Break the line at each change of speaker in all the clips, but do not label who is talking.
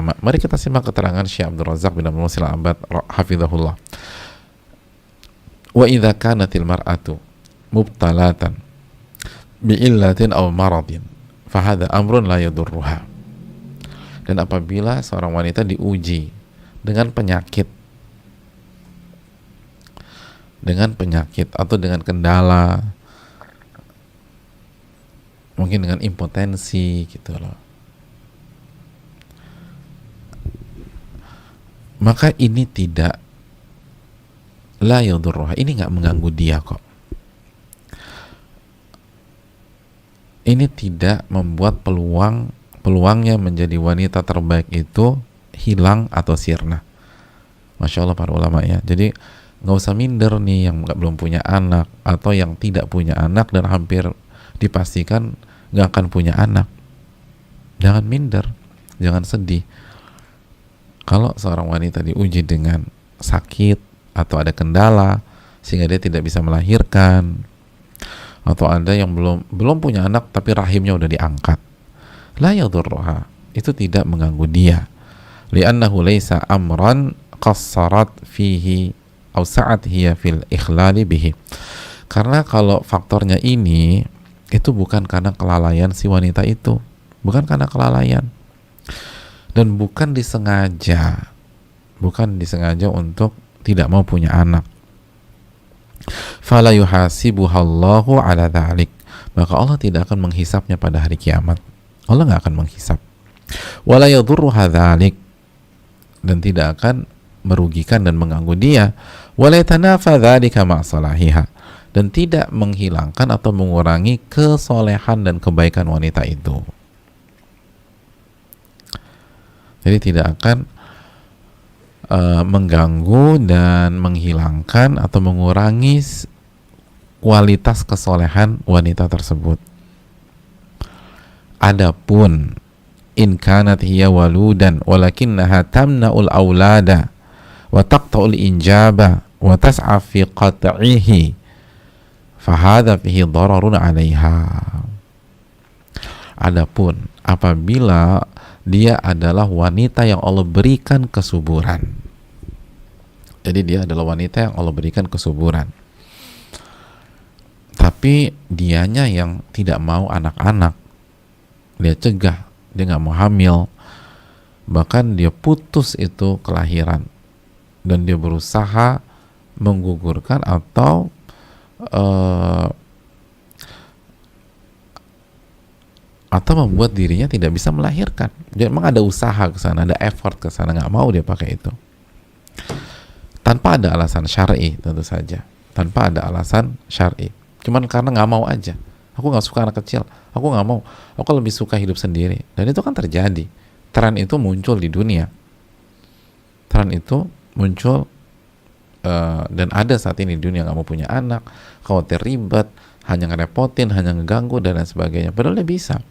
Mari kita simak keterangan Syekh Abdul Razak bin Abdul Muhsin Al-Abbad hafizahullah. Wa idza kanatil mar'atu mubtalatan bi'illatin aw maradin fahadha amrun la yadurruha. Dan apabila seorang wanita diuji dengan penyakit atau dengan kendala, mungkin dengan impotensi gitu loh, maka ini tidak la yadurruha, ini nggak mengganggu dia kok. Ini tidak membuat peluangnya menjadi wanita terbaik itu hilang atau sirna. Masya Allah para ulama ya. Jadi nggak usah minder nih yang belum punya anak atau yang tidak punya anak dan hampir dipastikan nggak akan punya anak. Jangan minder, jangan sedih. Kalau seorang wanita diuji dengan sakit atau ada kendala sehingga dia tidak bisa melahirkan, atau ada yang belum punya anak tapi rahimnya udah diangkat, la yadurruha, itu tidak mengganggu dia, li'annahu laisa amran qassarat fihi aw sa'at hiya fil ikhlali bihi. Karena kalau faktornya ini, itu bukan karena kelalaian si wanita itu, bukan karena kelalaian, dan bukan disengaja untuk tidak mau punya anak. Fala yuhasibuhallahu ala dhalik, maka Allah tidak akan menghisapnya pada hari kiamat. Allah nggak akan menghisap. Wala yadurruha dhalik, dan tidak akan merugikan dan mengganggu dia. Wala yatanafa dhalika ma'salahiha, dan tidak menghilangkan atau mengurangi kesolehan dan kebaikan wanita itu. Jadi tidak akan mengganggu dan menghilangkan atau mengurangi kualitas kesolehan wanita tersebut. Adapun in kanat hiya waludan walakinnaha tamna'ul aulada wa taqta'ul injaba wa tas'a fi qat'ihi fahadha fihi dararun 'alaiha. Adapun apabila dia adalah wanita yang Allah berikan kesuburan, jadi dia adalah wanita yang Allah berikan kesuburan, tapi dianya yang tidak mau anak-anak, dia cegah, dia nggak mau hamil, bahkan dia putus itu kelahiran, dan dia berusaha menggugurkan atau membuat dirinya tidak bisa melahirkan. Dia memang ada usaha ke sana, ada effort ke sana, nggak mau dia pakai itu. Tanpa ada alasan syar'i, tentu saja. Tanpa ada alasan syar'i. Cuman karena nggak mau aja. Aku nggak suka anak kecil. Aku nggak mau. Aku lebih suka hidup sendiri. Dan itu kan terjadi. Tren itu muncul di dunia. Tren itu muncul dan ada saat ini di dunia. Nggak mau punya anak, khawatir ribet, hanya ngerepotin, hanya ngeganggu dan lain sebagainya. Padahal dia bisa.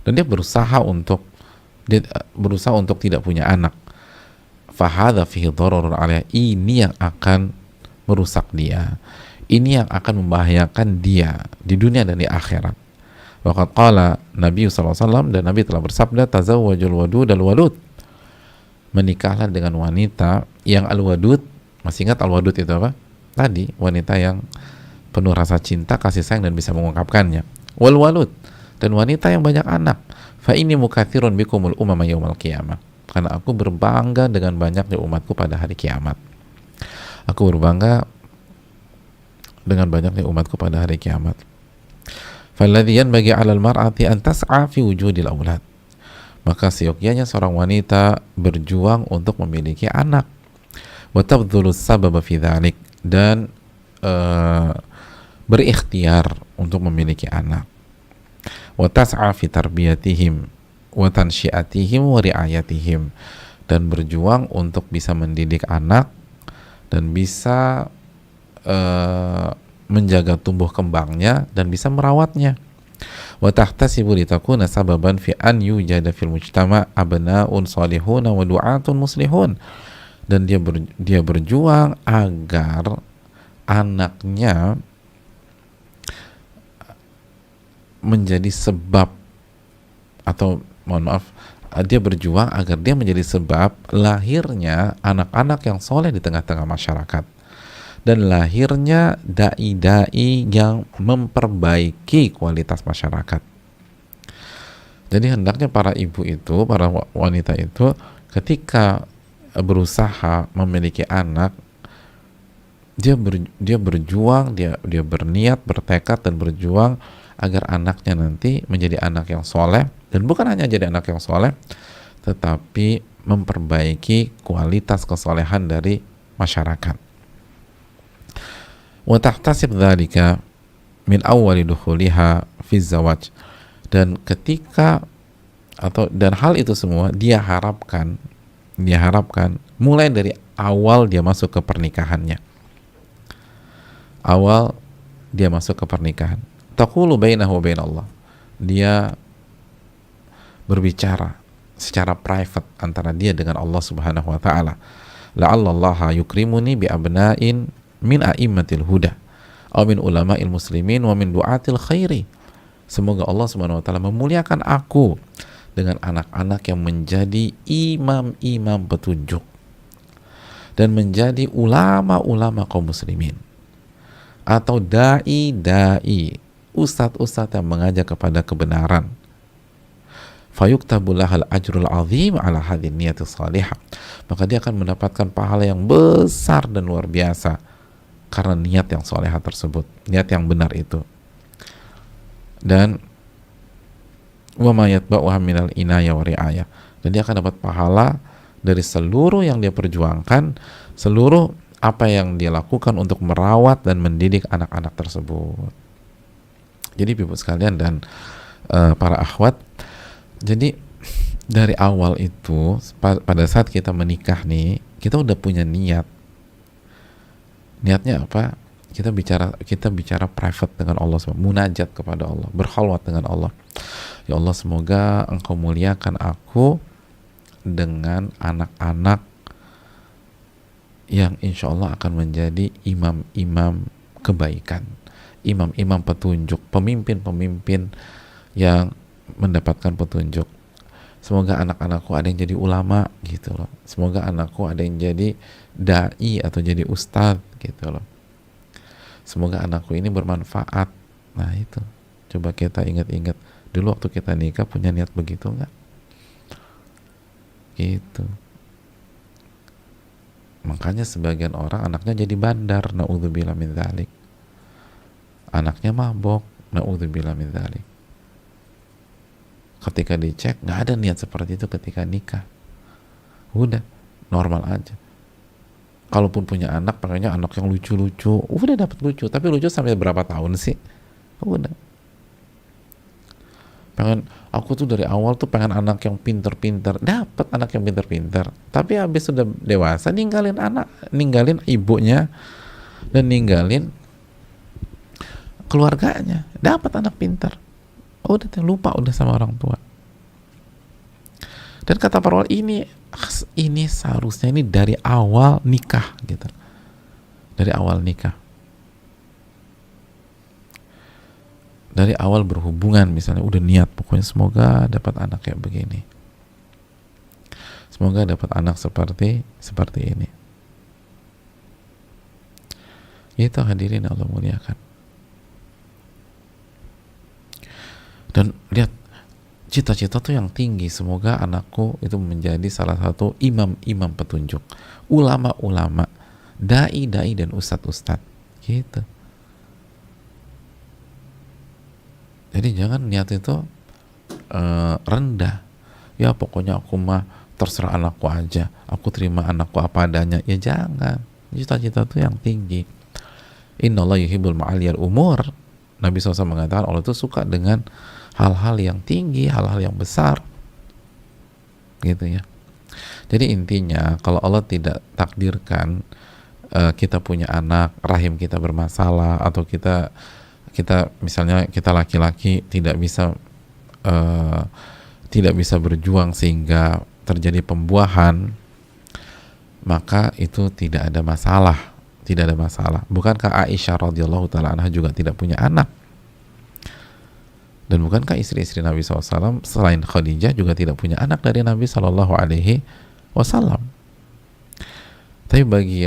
Dan dia berusaha untuk tidak punya anak. Fahadha fihi dhararun 'alaiha, ini yang akan merusak dia. Ini yang akan membahayakan dia di dunia dan di akhirat. Waqad qala Nabi SAW, dan Nabi telah bersabda, tazawwajul wadud al-walud, menikahlah dengan wanita yang al-wadud. Masih ingat al-wadud itu apa? Tadi wanita yang penuh rasa cinta, kasih sayang dan bisa mengungkapkannya. Wal walud, dan wanita yang banyak anak. Fa inni mukatsirun bikumul umama yaumal qiyamah, karena aku berbangga dengan banyaknya umatku pada hari kiamat. Aku berbangga dengan banyaknya umatku pada hari kiamat. Falladhi yanbaghi 'alal mar'ati an tas'a fi wujudil aulad, maka seyogyanya seorang wanita berjuang untuk memiliki anak. Wa tabdhulus sababa fi dzalik, dan berikhtiar untuk memiliki anak. Wa tas'a fi tarbiyatihim wa tansyiatihim wa riayatihim, dan berjuang untuk bisa mendidik anak dan bisa menjaga tumbuh kembangnya dan bisa merawatnya. Wa tahtasibu litakuna sababan fi an yujada fil mujtama abnaun salihun wa du'atun muslihun, dan dia berjuang agar anaknya menjadi sebab, atau mohon maaf, dia berjuang agar dia menjadi sebab lahirnya anak-anak yang soleh di tengah-tengah masyarakat, dan lahirnya dai-dai yang memperbaiki kualitas masyarakat. Jadi hendaknya para ibu itu, para wanita itu, ketika berusaha memiliki anak, dia berjuang, dia berniat, bertekad dan berjuang agar anaknya nanti menjadi anak yang soleh, dan bukan hanya jadi anak yang soleh, tetapi memperbaiki kualitas kesolehan dari masyarakat. Wa tahtasib dzalika min awwali dukhuliha fi zawaj, dan ketika dan hal itu semua dia harapkan mulai dari awal dia masuk ke pernikahannya. Awal dia masuk ke pernikahan. Taqulu bainahu wa bain Allah. Dia berbicara secara private antara dia dengan Allah Subhanahu wa taala. La'allallaha yukrimuni bi abna'in min a'immatil huda aw min ulama'il muslimin wa min du'atil khairi. Semoga Allah Subhanahu wa taala memuliakan aku dengan anak-anak yang menjadi imam-imam petunjuk dan menjadi ulama-ulama kaum muslimin, atau dai-dai, ustadz-ustadz yang mengajak kepada kebenaran. Fayuktabu lahal ajrul azim ala hadhihi niyatis salihah. Maka dia akan mendapatkan pahala yang besar dan luar biasa karena niat yang salihah tersebut, niat yang benar itu. Dan wa ma yatba'uha minal inaya wa ri'ayah. Dan dia akan dapat pahala dari seluruh yang dia perjuangkan, seluruh apa yang dia lakukan untuk merawat dan mendidik anak-anak tersebut. Jadi ibu sekalian dan para akhwat, jadi dari awal itu pada saat kita menikah nih, kita udah punya niat. Niatnya apa? Kita bicara private dengan Allah, munajat kepada Allah, berkhalwat dengan Allah. Ya Allah, semoga Engkau muliakan aku dengan anak-anak yang insya Allah akan menjadi imam-imam kebaikan, imam-imam petunjuk, pemimpin-pemimpin yang mendapatkan petunjuk. Semoga anak-anakku ada yang jadi ulama gitu loh. Semoga anakku ada yang jadi dai atau jadi ustadz gitu loh. Semoga anakku ini bermanfaat. Nah itu, coba kita ingat-ingat dulu waktu kita nikah punya niat begitu nggak? Gitu. Makanya sebagian orang anaknya jadi bandar, na'udzubillah min dzalik. Anaknya mabok, na'udzubillah min dzalik. Ketika dicek, nggak ada niat seperti itu ketika nikah. Udah, normal aja. Kalaupun punya anak, pengennya anak yang lucu-lucu. Udah dapat lucu, tapi lucu sampai berapa tahun sih? Udah. Pengen, aku tuh dari awal tuh pengen anak yang pinter-pinter, dapat anak yang pinter-pinter, tapi habis sudah dewasa ninggalin ibunya dan ninggalin keluarganya, dapat anak pinter, udah lupa udah sama orang tua. Dan kata para ulama, ini seharusnya ini dari awal nikah gitu, dari awal nikah. Dari awal berhubungan misalnya udah niat pokoknya semoga dapat anak kayak begini, semoga dapat anak seperti ini. Itu hadirin Allah muliakan. Dan lihat cita-cita tuh yang tinggi, semoga anakku itu menjadi salah satu imam-imam petunjuk, ulama-ulama, dai-dai dan ustadz-ustadz gitu. Jadi jangan niat itu rendah. Ya pokoknya aku mah terserah anakku aja, aku terima anakku apa adanya. Ya jangan. Cita-cita itu yang tinggi. Innallaha yuhibbul ma'aliyal umur. Nabi SAW mengatakan Allah itu suka dengan hal-hal yang tinggi, hal-hal yang besar. Gitu ya. Jadi intinya kalau Allah tidak takdirkan kita punya anak, rahim kita bermasalah, atau kita misalnya kita laki-laki tidak bisa berjuang sehingga terjadi pembuahan, maka itu tidak ada masalah. Bukankah Aisyah radhiyallahu taala anha juga tidak punya anak? Dan bukankah istri-istri Nabi SAW selain Khadijah juga tidak punya anak dari Nabi SAW? Tapi bagi